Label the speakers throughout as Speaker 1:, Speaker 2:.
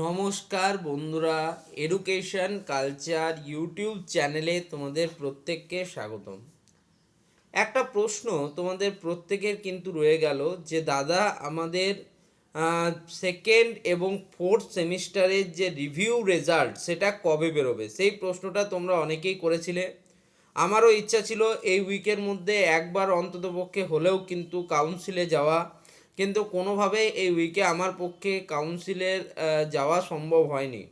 Speaker 1: নমস্কার বন্ধুরা, education culture YouTube চ্যানেলে তোমাদের প্রত্যেককে স্বাগতম। একটা প্রশ্ন তোমাদের প্রত্যেকের কিন্তু রয়ে গেল যে দাদা আমাদের সেকেন্ড এবং ফোর্থ সেমিস্টারের যে রিভিউ রেজাল্ট সেটা কবে বেরোবে, সেই প্রশ্নটা তোমরা অনেকেই করেছিলে। আমারও ইচ্ছা ছিল এই উইকের মধ্যে একবার অন্ততপক্ষে হলেও কিন্তু কাউন্সিলে যাওয়া, কিন্তু কোনোভাবে এই উইকে আমার পক্ষে কাউন্সিলের যাওয়া সম্ভব হয়নি।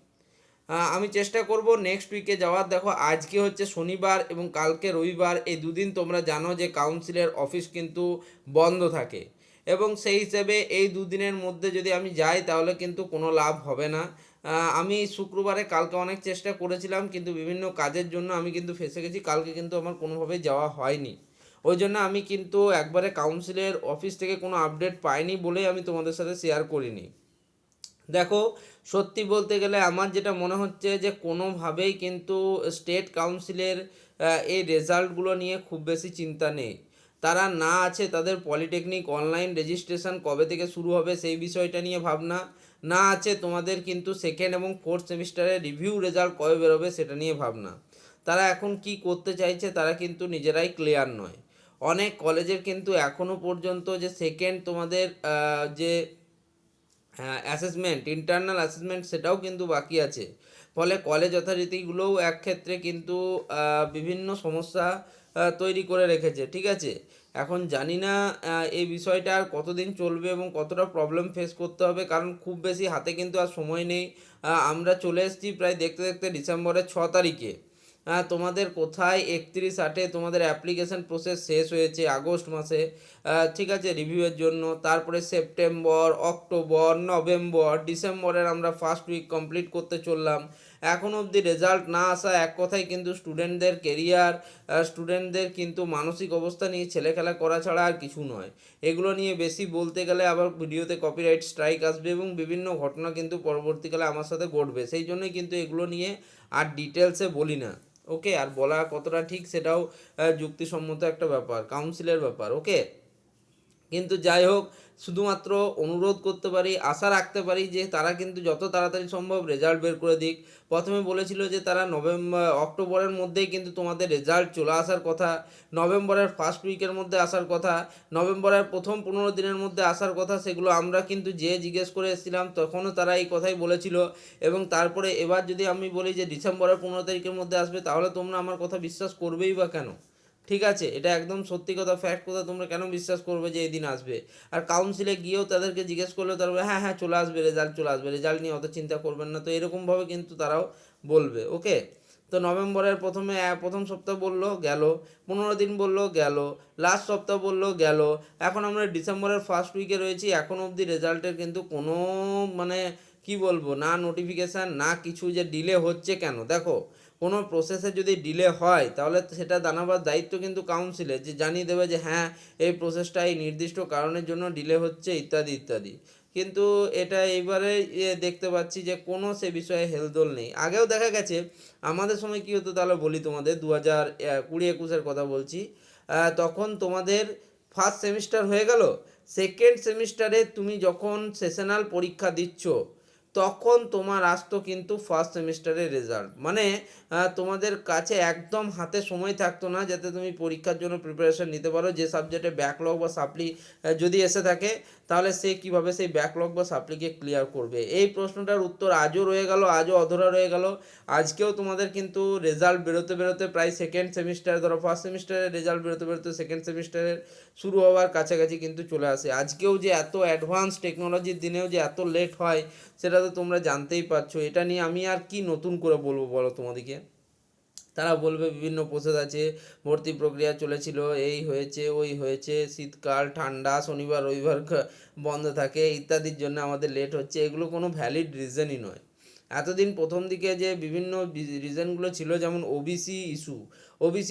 Speaker 1: আমি চেষ্টা করব নেক্সট উইকে যাওয়ার। দেখো, আজকে হচ্ছে শনিবার এবং কালকে রবিবার, এই দুদিন তোমরা জানো যে কাউন্সিলের অফিস কিন্তু বন্ধ থাকে, এবং সেই হিসেবে এই দুদিনের মধ্যে যদি আমি যাই তাহলে কিন্তু কোনো লাভ হবে না। আমি শুক্রবারে কালকে অনেক চেষ্টা করেছিলাম, কিন্তু বিভিন্ন কাজের জন্য আমি কিন্তু ফেঁসে গেছি। কালকে কিন্তু আমার কোনোভাবেই যাওয়া হয়নি, ওই জন্য আমি কিন্তু একবারে কাউন্সিলের অফিস থেকে কোনো আপডেট পাইনি বলেই আমি তোমাদের সাথে শেয়ার করিনি। দেখো, সত্যি বলতে গেলে আমার যেটা মনে হচ্ছে যে কোনোভাবেই কিন্তু স্টেট কাউন্সিলের এই রেজাল্টগুলো নিয়ে খুব বেশি চিন্তা নেই। তারা না আছে তাদের পলিটেকনিক অনলাইন রেজিস্ট্রেশন কবে থেকে শুরু হবে সেই বিষয়টা নিয়ে ভাবনা, না আছে তোমাদের কিন্তু সেকেন্ড এবং ফোর্থ সেমিস্টারের রিভিউ রেজাল্ট কবে বেরোবে সেটা নিয়ে ভাবনা। তারা এখন কি করতে চাইছে তারা কিন্তু নিজেরাই ক্লিয়ার নয়। অনেক কলেজের কিন্তু এখনও পর্যন্ত যে সেকেন্ড তোমাদের যে অ্যাসেসমেন্ট, ইন্টারনাল অ্যাসেসমেন্ট, সেটাও কিন্তু বাকি আছে। ফলে কলেজ অথরিটিগুলোও এক ক্ষেত্রে কিন্তু বিভিন্ন সমস্যা তৈরি করে রেখেছে। ঠিক আছে, এখন জানি না এই বিষয়টা আর কতদিন চলবে এবং কতটা প্রবলেম ফেস করতে হবে, কারণ খুব বেশি হাতে কিন্তু আর সময় নেই। আমরা চলে এসেছি প্রায় দেখতে দেখতে ডিসেম্বরের 6 তারিখে। তোমাদের কোথায় 31/8 তোমাদের অ্যাপ্লিকেশান প্রসেস শেষ হয়েছে আগস্ট মাসে, ঠিক আছে, রিভিউয়ের জন্য। তারপরে সেপ্টেম্বর, অক্টোবর, নভেম্বর, ডিসেম্বরের আমরা ফার্স্ট উইক কমপ্লিট করতে চললাম। এখন অবধি রেজাল্ট না আসা এক কথায় কিন্তু স্টুডেন্টদের কেরিয়ার, স্টুডেন্টদের কিন্তু মানসিক অবস্থা নিয়ে ছেলেখেলা করা ছাড়া আর কিছু নয়। এগুলো নিয়ে বেশি বলতে গেলে আবার ভিডিওতে কপিরাইট স্ট্রাইক আসবে এবং বিভিন্ন ঘটনা কিন্তু পরবর্তীকালে আমার সাথে ঘটবে। সেই জন্যই কিন্তু এগুলো নিয়ে আর ডিটেলসে বলি না। ওকে, আর বলা কতটা ঠিক সেটাও যুক্তিসম্মত একটা ব্যাপার, কাউন্সিলের ব্যাপার। ওকে, কিন্তু যাই হোক, শুধুমাত্র অনুরোধ করতে পারি, আশা রাখতে পারি যে তারা কিন্তু যত তাড়াতাড়ি সম্ভব রেজাল্ট বের করে দিক। প্রথমে বলেছিল যে তারা অক্টোবরের মধ্যেই কিন্তু তোমাদের রেজাল্ট চলে আসার কথা, নভেম্বরের ফার্স্ট উইকের মধ্যে আসার কথা, নভেম্বরের প্রথম 15 দিনের মধ্যে আসার কথা। সেগুলো আমরা কিন্তু যে জিজ্ঞেস করে এসেছিলাম তখনও তারা এই কথাই বলেছিল। এবং তারপরে এবার যদি আমি বলি যে ডিসেম্বরের 15 তারিখের মধ্যে আসবে, তাহলে তোমরা আমার কথা বিশ্বাস করবেই বা কেন? ঠিক আছে, এটা একদম সত্যি কথা, ফ্যাক্ট কথা। তোমরা কেন বিশ্বাস করবে যে এই দিন আসবে? আর কাউন্সিলে গিয়েও তাদেরকে জিজ্ঞেস করলে তারা বলবে হ্যাঁ হ্যাঁ চলে আসবে, রেজাল্ট চলে আসবে, রেজাল্ট নিয়ে অত চিন্তা করবেন না। তো এরকমভাবে কিন্তু তারাও বলবে। ওকে, তো নভেম্বরের প্রথম সপ্তাহ বললো গেল, 15 দিন বললো গেল, লাস্ট সপ্তাহ বললো গেল, এখন আমরা ডিসেম্বরের ফার্স্ট উইকে রয়েছি। এখন অবধি রেজাল্টের কিন্তু কোনো মানে কি বলবো, না নোটিফিকেশান না কিছু, যে ডিলে হচ্ছে কেন? দেখো, কোনো প্রসেসে যদি ডিলে হয় তাহলে সেটা জানাবার দায়িত্ব কিন্তু কাউন্সিলের, যে জানিয়ে দেবে যে হ্যাঁ এই প্রসেসটা এই নির্দিষ্ট কারণের জন্য ডিলে হচ্ছে ইত্যাদি ইত্যাদি। কিন্তু এটা এইবারে দেখতে পাচ্ছি যে কোনো সে বিষয়ে হেলদোল নেই। আগেও দেখা গেছে আমাদের সময় কী হতো, তাহলে বলি তোমাদের 2020-21-এর কথা বলছি। তখন তোমাদের ফার্স্ট সেমিস্টার হয়ে গেল, সেকেন্ড সেমিস্টারে তুমি যখন সেশনাল পরীক্ষা দিচ্ছ তখন তোমার আসতো কিন্তু ফার্স্ট সেমিস্টারের রেজাল্ট। মানে তোমাদের কাছে একদম হাতে সময় থাকতো না যাতে তুমি পরীক্ষার জন্য প্রিপারেশান নিতে পারো। যে সাবজেক্টে ব্যাকলগ বা সাপ্লি যদি এসে থাকে, তাহলে সে কীভাবে সেই ব্যাকলগ বা সাপ্লিকে ক্লিয়ার করবে? এই প্রশ্নটার উত্তর আজও রয়ে গেল, আজও অধরা রয়ে গেল। আজকেও তোমাদের কিন্তু রেজাল্ট বেরোতে বেরোতে প্রায় সেকেন্ড সেমিস্টার, ধরো ফার্স্ট সেমিস্টারের রেজাল্ট বেরোতে বেরোতে সেকেন্ড সেমিস্টারের শুরু হওয়ার কাছাকাছি কিন্তু চলে আসে। আজকেও যে এত অ্যাডভান্স টেকনোলজির দিনেও যে এত লেট হয় সেটা তো তোমরা জানতেই পারছো। এটা নিয়ে আমি আর কি নতুন করে বলবো বলো তোমাদেরকে? তারা বলবে বিভিন্ন প্রসেস আছে, ভর্তি প্রক্রিয়া চলেছিল, এই হয়েছে ওই হয়েছে, শীতকাল, ঠান্ডা, শনিবার রবিবার বন্ধ থাকে ইত্যাদির জন্য আমাদের লেট হচ্ছে। এগুলো কোনো ভ্যালিড রিজনই নয়। এতদিন প্রথম দিকে যে বিভিন্ন রিজনগুলো ছিল, যেমন ওবিসি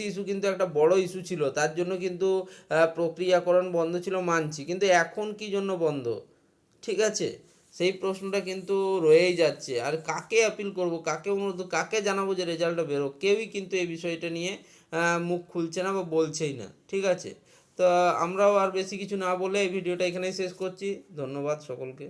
Speaker 1: ইস্যু কিন্তু একটা বড় ইস্যু ছিল, তার জন্য কিন্তু প্রক্রিয়াকরণ বন্ধ ছিল মানছি, কিন্তু এখন কি জন্য বন্ধ? ঠিক আছে, সেই প্রশ্নটা কিন্তু রয়েই যাচ্ছে। আর কাকে অ্যাপিল করব, কাকে অনুরোধ, কাকে জানাবো যে রেজাল্টটা বেরো? কেউই কিন্তু এই বিষয়টা নিয়ে মুখ খুলছে না বা বলছেই না। ঠিক আছে, তো আমরাও আর বেশি কিছু না বলে এই ভিডিওটা এখানেই শেষ করছি। ধন্যবাদ সকলকে।